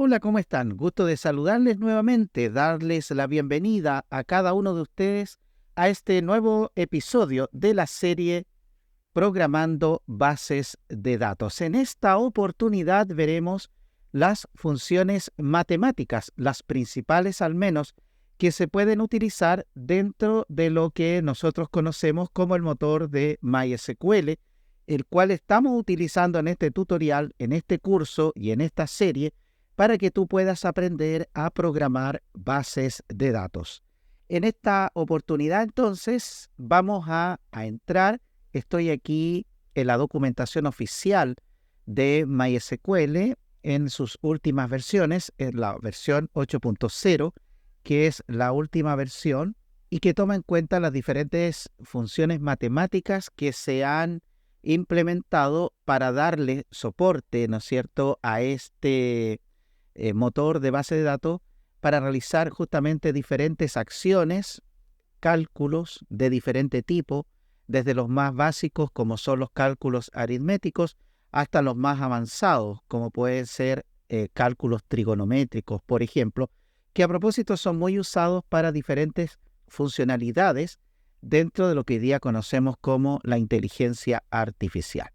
Hola, ¿cómo están? Gusto de saludarles nuevamente, darles la bienvenida a cada uno de ustedes a este nuevo episodio de la serie Programando Bases de Datos. En esta oportunidad veremos las funciones matemáticas, las principales al menos, que se pueden utilizar dentro de lo que nosotros conocemos como el motor de MySQL, el cual estamos utilizando en este tutorial, en este curso y en esta serie para que tú puedas aprender a programar bases de datos. En esta oportunidad, entonces, vamos a entrar. Estoy aquí en la documentación oficial de MySQL en sus últimas versiones, en la versión 8.0, que es la última versión y que toma en cuenta las diferentes funciones matemáticas que se han implementado para darle soporte, ¿no es cierto?, a este motor de base de datos para realizar justamente diferentes acciones, cálculos de diferente tipo, desde los más básicos como son los cálculos aritméticos hasta los más avanzados como pueden ser cálculos trigonométricos, por ejemplo, que a propósito son muy usados para diferentes funcionalidades dentro de lo que hoy día conocemos como la inteligencia artificial.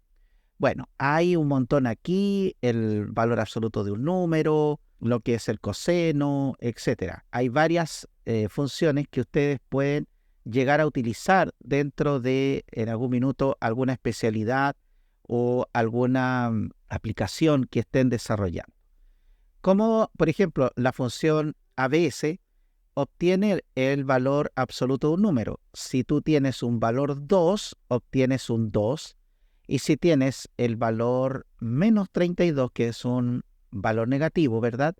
Bueno, hay un montón aquí, el valor absoluto de un número, lo que es el coseno, etcétera. Hay varias funciones que ustedes pueden llegar a utilizar dentro de, en algún minuto, alguna especialidad o alguna aplicación que estén desarrollando. Como, por ejemplo, la función ABS obtiene el valor absoluto de un número. Si tú tienes un valor 2, obtienes un 2. Y si tienes el valor menos 32, que es un valor negativo, ¿verdad?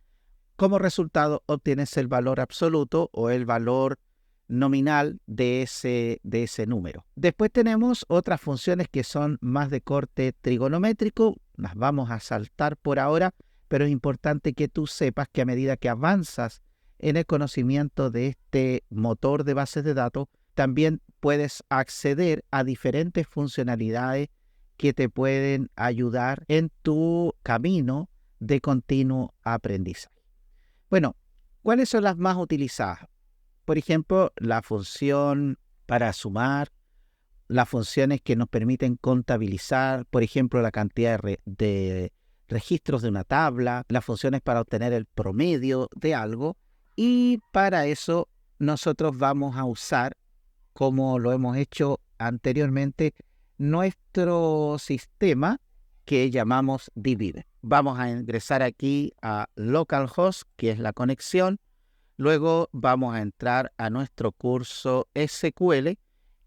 Como resultado obtienes el valor absoluto o el valor nominal de ese número. Después tenemos otras funciones que son más de corte trigonométrico. Las vamos a saltar por ahora, pero es importante que tú sepas que a medida que avanzas en el conocimiento de este motor de bases de datos, también puedes acceder a diferentes funcionalidades que te pueden ayudar en tu camino de continuo aprendizaje. Bueno, ¿cuáles son las más utilizadas? Por ejemplo, la función para sumar, las funciones que nos permiten contabilizar, por ejemplo, la cantidad de registros de una tabla, las funciones para obtener el promedio de algo, y para eso nosotros vamos a usar, como lo hemos hecho anteriormente, nuestro sistema que llamamos Divide. Vamos a ingresar aquí a localhost, que es la conexión. Luego vamos a entrar a nuestro curso SQL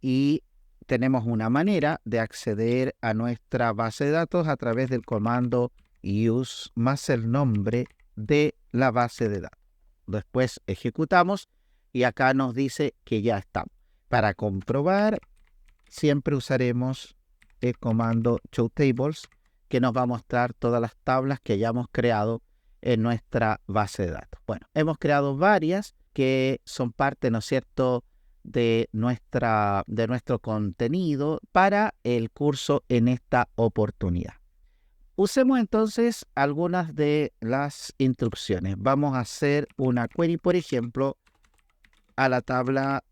y tenemos una manera de acceder a nuestra base de datos a través del comando use más el nombre de la base de datos. Después ejecutamos y acá nos dice que ya estamos. Para comprobar, siempre usaremos el comando showtables, que nos va a mostrar todas las tablas que hayamos creado en nuestra base de datos. Bueno, hemos creado varias que son parte, ¿no es cierto?, de nuestro contenido para el curso en esta oportunidad. Usemos entonces algunas de las instrucciones. Vamos a hacer una query, por ejemplo, a la tabla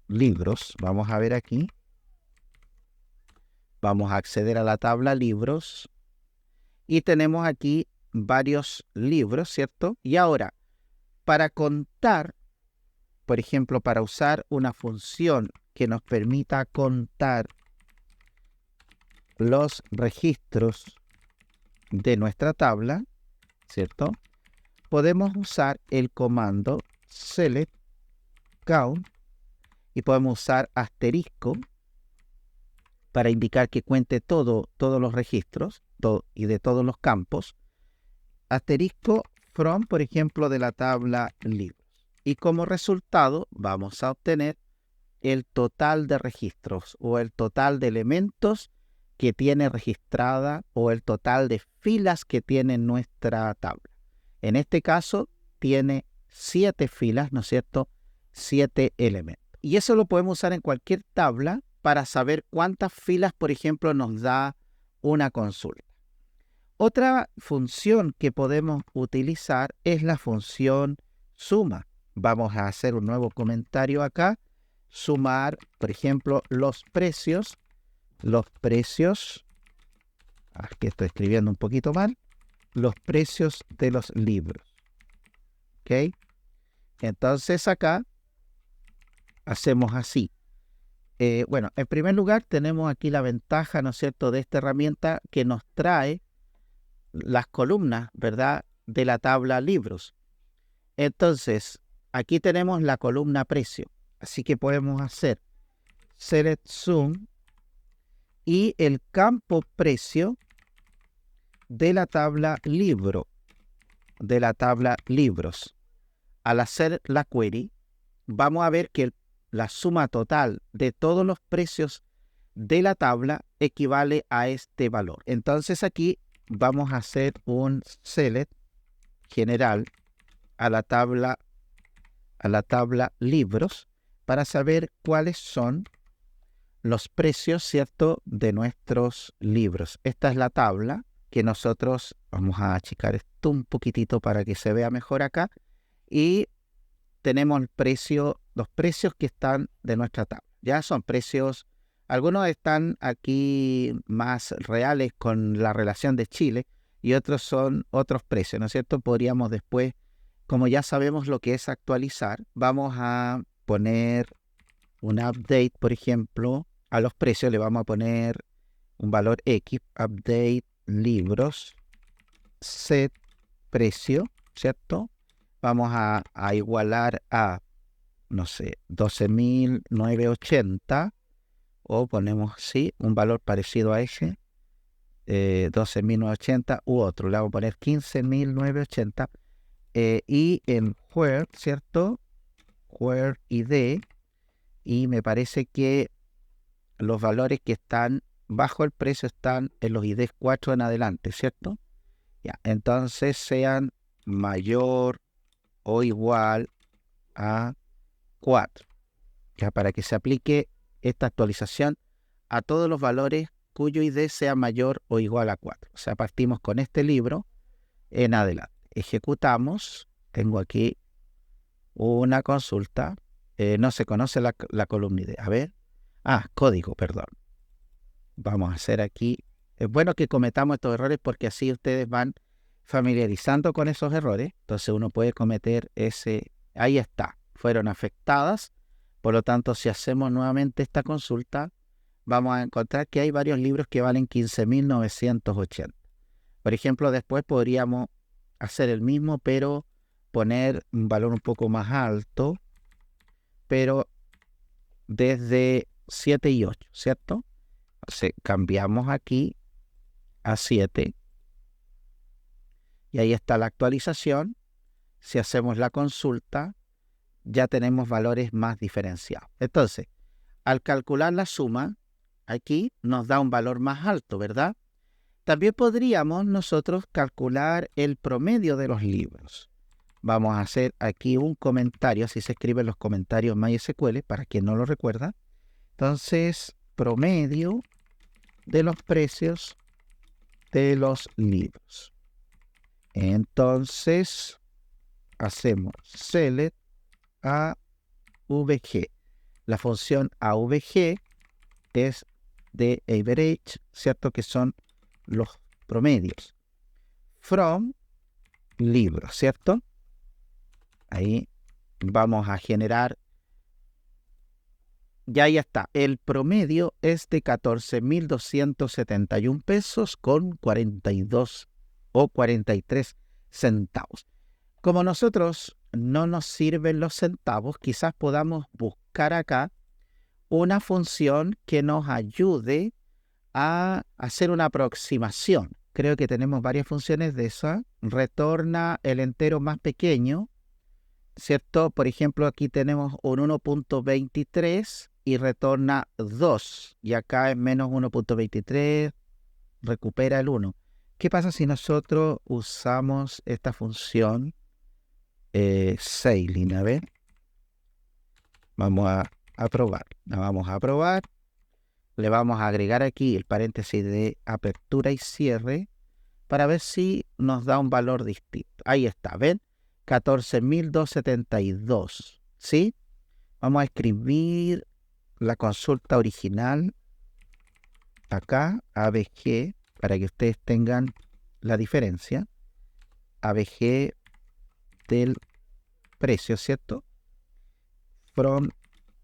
libros. Vamos a ver aquí. Vamos a acceder a la tabla libros y tenemos aquí varios libros, ¿cierto? Y ahora, para contar, por ejemplo, para usar una función que nos permita contar los registros de nuestra tabla, ¿cierto? Podemos usar el comando select count y podemos usar asterisco para indicar que cuente todos los registros y de todos los campos. Asterisco from, por ejemplo, de la tabla libros. Y como resultado vamos a obtener el total de registros o el total de elementos que tiene registrada o el total de filas que tiene nuestra tabla. En este caso tiene 7 filas, ¿no es cierto? 7 elementos. Y eso lo podemos usar en cualquier tabla para saber cuántas filas, por ejemplo, nos da una consulta. Otra función que podemos utilizar es la función suma. Vamos a hacer un nuevo comentario acá. Sumar, por ejemplo, los precios. Aquí estoy escribiendo un poquito mal. Los precios de los libros. ¿Ok? Entonces acá hacemos así. Bueno, en primer lugar tenemos aquí la ventaja, ¿no es cierto?, de esta herramienta que nos trae las columnas, ¿verdad?, de la tabla libros. Entonces, aquí tenemos la columna precio. Así que podemos hacer select zoom y el campo precio de la tabla libro, de la tabla libros. Al hacer la query, vamos a ver que la suma total de todos los precios de la tabla equivale a este valor. Entonces aquí vamos a hacer un select general a la tabla libros para saber cuáles son los precios, ¿cierto?, de nuestros libros. Esta es la tabla que nosotros vamos a achicar esto un poquitito para que se vea mejor acá. Y tenemos el precio, los precios que están de nuestra tabla. Ya son precios, algunos están aquí más reales con la relación de Chile y otros son otros precios, ¿no es cierto? Podríamos después, como ya sabemos lo que es actualizar, vamos a poner un update, por ejemplo, a los precios, le vamos a poner un valor X, update libros, set precio, ¿cierto? Vamos a igualar a, no sé, 12.980 o ponemos, sí, un valor parecido a ese, 12.980 u otro, le vamos a poner 15.980 y en where, ¿cierto? Where ID, y me parece que los valores que están bajo el precio están en los IDs 4 en adelante, ¿cierto? Ya, entonces sean mayor o igual a 4, ya, para que se aplique esta actualización a todos los valores cuyo ID sea mayor o igual a 4. O sea, partimos con este libro en adelante. Ejecutamos. Tengo aquí una consulta. No se conoce la columna ID. A ver. Código, perdón. Vamos a hacer aquí. Es bueno que cometamos estos errores porque así ustedes van familiarizando con esos errores. Entonces uno puede cometer ese. Ahí está. Fueron afectadas. Por lo tanto, si hacemos nuevamente esta consulta, vamos a encontrar que hay varios libros que valen 15.980. Por ejemplo, después podríamos hacer el mismo, pero poner un valor un poco más alto, pero desde 7 y 8, ¿cierto? Entonces, cambiamos aquí a 7 y ahí está la actualización. Si hacemos la consulta, ya tenemos valores más diferenciados. Entonces, al calcular la suma, aquí nos da un valor más alto, ¿verdad? También podríamos nosotros calcular el promedio de los libros. Vamos a hacer aquí un comentario, así se escriben los comentarios MySQL, para quien no lo recuerda. Entonces, promedio de los precios de los libros. Entonces, hacemos select AVG. La función AVG es de average, ¿cierto? Que son los promedios. From libros, ¿cierto? Ahí vamos a generar. Ya está. El promedio es de 14.271 pesos con 42 o 43 centavos. Como nosotros no nos sirven los centavos, quizás podamos buscar acá una función que nos ayude a hacer una aproximación. Creo que tenemos varias funciones de esa. Retorna el entero más pequeño, ¿cierto? Por ejemplo, aquí tenemos un 1.23 y retorna 2. Y acá es menos 1.23, recupera el 1. ¿Qué pasa si nosotros usamos esta función Sailing? A ver. Vamos a probar. La vamos a probar. Le vamos a agregar aquí el paréntesis de apertura y cierre para ver si nos da un valor distinto. Ahí está, ¿ven? 14.272, ¿sí? Vamos a escribir la consulta original acá, ABG, para que ustedes tengan la diferencia. ABG del precio, ¿cierto? From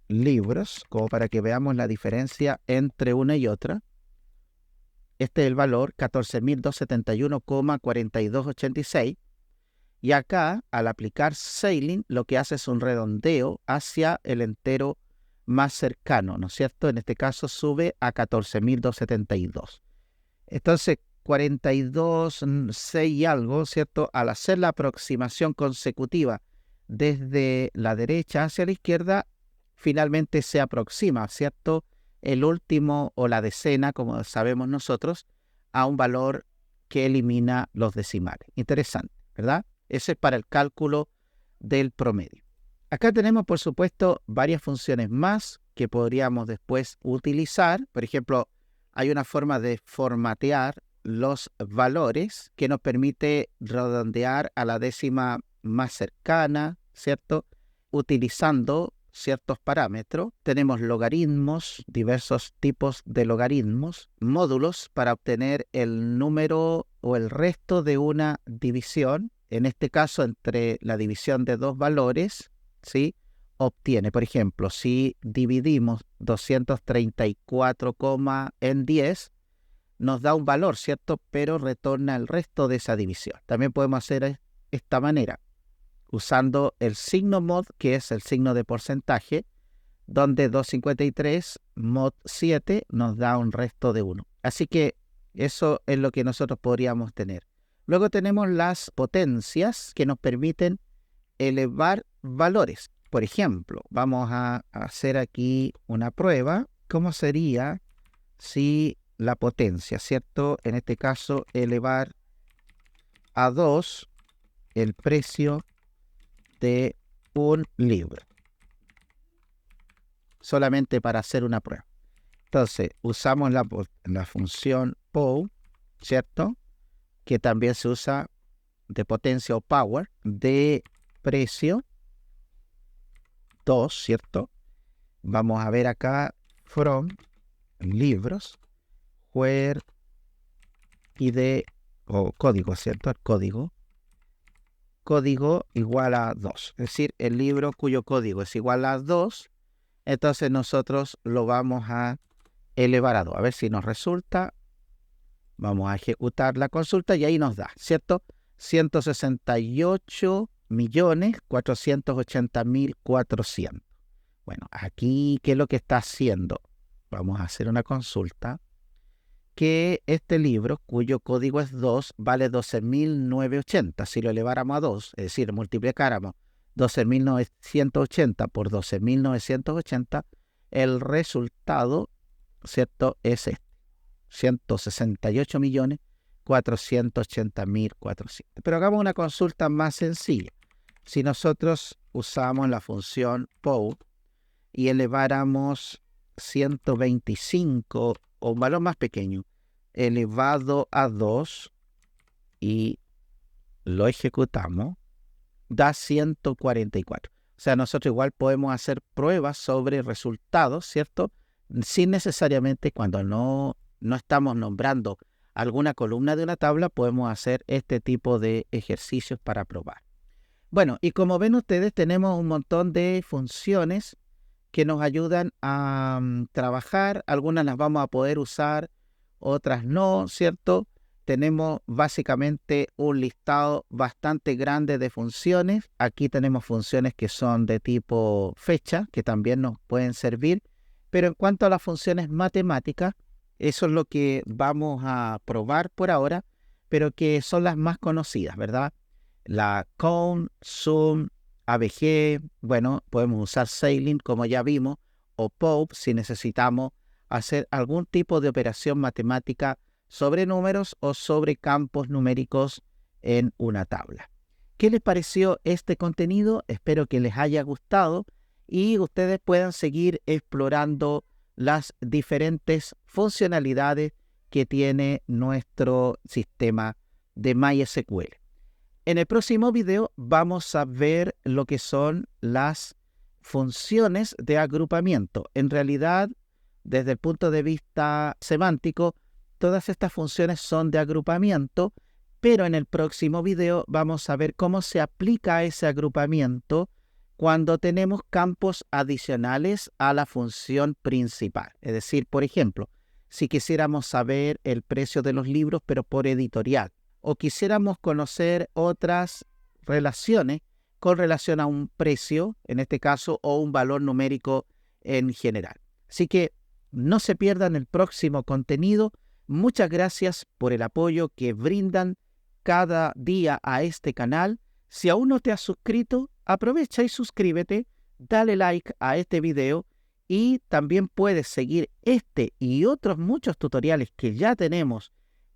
libros, como para que veamos la diferencia entre una y otra. Este es el valor, 14.271,4286. Y acá, al aplicar Sailing, lo que hace es un redondeo hacia el entero más cercano, ¿no es cierto? En este caso sube a 14.272. Entonces, 42,6 y algo, ¿cierto? Al hacer la aproximación consecutiva desde la derecha hacia la izquierda, finalmente se aproxima, ¿cierto? El último o la decena, como sabemos nosotros, a un valor que elimina los decimales. Interesante, ¿verdad? Ese es para el cálculo del promedio. Acá tenemos, por supuesto, varias funciones más que podríamos después utilizar. Por ejemplo, hay una forma de formatear los valores que nos permite redondear a la décima más cercana, ¿cierto? Utilizando ciertos parámetros. Tenemos logaritmos, diversos tipos de logaritmos, módulos para obtener el número o el resto de una división. En este caso, entre la división de dos valores, ¿sí? Obtiene, por ejemplo, si dividimos 234, en 10, nos da un valor, ¿cierto? Pero retorna el resto de esa división. También podemos hacer esta manera, usando el signo mod, que es el signo de porcentaje, donde 253 mod 7 nos da un resto de 1. Así que eso es lo que nosotros podríamos tener. Luego tenemos las potencias que nos permiten elevar valores. Por ejemplo, vamos a hacer aquí una prueba. ¿Cómo sería si la potencia, ¿cierto? En este caso, elevar a 2 el precio de un libro. Solamente para hacer una prueba. Entonces, usamos la función POW, ¿cierto? Que también se usa de potencia o power, de precio 2, ¿cierto? Vamos a ver acá, from libros, where id o código, ¿cierto? El código igual a 2, es decir, el libro cuyo código es igual a 2, entonces nosotros lo vamos a elevar a 2. A ver si nos resulta. Vamos a ejecutar la consulta y ahí nos da, ¿cierto? 168.480.400. Bueno, aquí, ¿qué es lo que está haciendo? Vamos a hacer una consulta. Que este libro, cuyo código es 2, vale 12.980. Si lo eleváramos a 2, es decir, multiplicáramos 12.980 por 12.980, el resultado, ¿cierto?, es este. 168.480.400. Pero hagamos una consulta más sencilla. Si nosotros usamos la función POW y eleváramos 125 o un valor más pequeño elevado a 2 y lo ejecutamos, da 144. O sea, nosotros igual podemos hacer pruebas sobre resultados, ¿cierto? Sin necesariamente, cuando no estamos nombrando alguna columna de una tabla, podemos hacer este tipo de ejercicios para probar. Bueno, y como ven ustedes, tenemos un montón de funciones que nos ayudan a trabajar. Algunas las vamos a poder usar, otras no, ¿cierto? Tenemos básicamente un listado bastante grande de funciones. Aquí tenemos funciones que son de tipo fecha, que también nos pueden servir. Pero en cuanto a las funciones matemáticas, eso es lo que vamos a probar por ahora, pero que son las más conocidas, ¿verdad? La count, sum, ABG, bueno, podemos usar Sailing, como ya vimos, o POW si necesitamos hacer algún tipo de operación matemática sobre números o sobre campos numéricos en una tabla. ¿Qué les pareció este contenido? Espero que les haya gustado y ustedes puedan seguir explorando las diferentes funcionalidades que tiene nuestro sistema de MySQL. En el próximo video vamos a ver lo que son las funciones de agrupamiento. En realidad, desde el punto de vista semántico, todas estas funciones son de agrupamiento, pero en el próximo video vamos a ver cómo se aplica ese agrupamiento cuando tenemos campos adicionales a la función principal. Es decir, por ejemplo, si quisiéramos saber el precio de los libros, pero por editorial, o quisiéramos conocer otras relaciones con relación a un precio, en este caso, o un valor numérico en general. Así que no se pierdan el próximo contenido. Muchas gracias por el apoyo que brindan cada día a este canal. Si aún no te has suscrito, aprovecha y suscríbete, dale like a este video y también puedes seguir este y otros muchos tutoriales que ya tenemos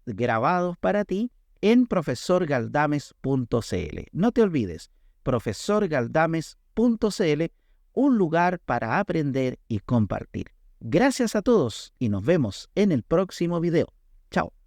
grabados para ti en profesorgaldames.cl. No te olvides, profesorgaldames.cl, un lugar para aprender y compartir. Gracias a todos y nos vemos en el próximo video. Chao.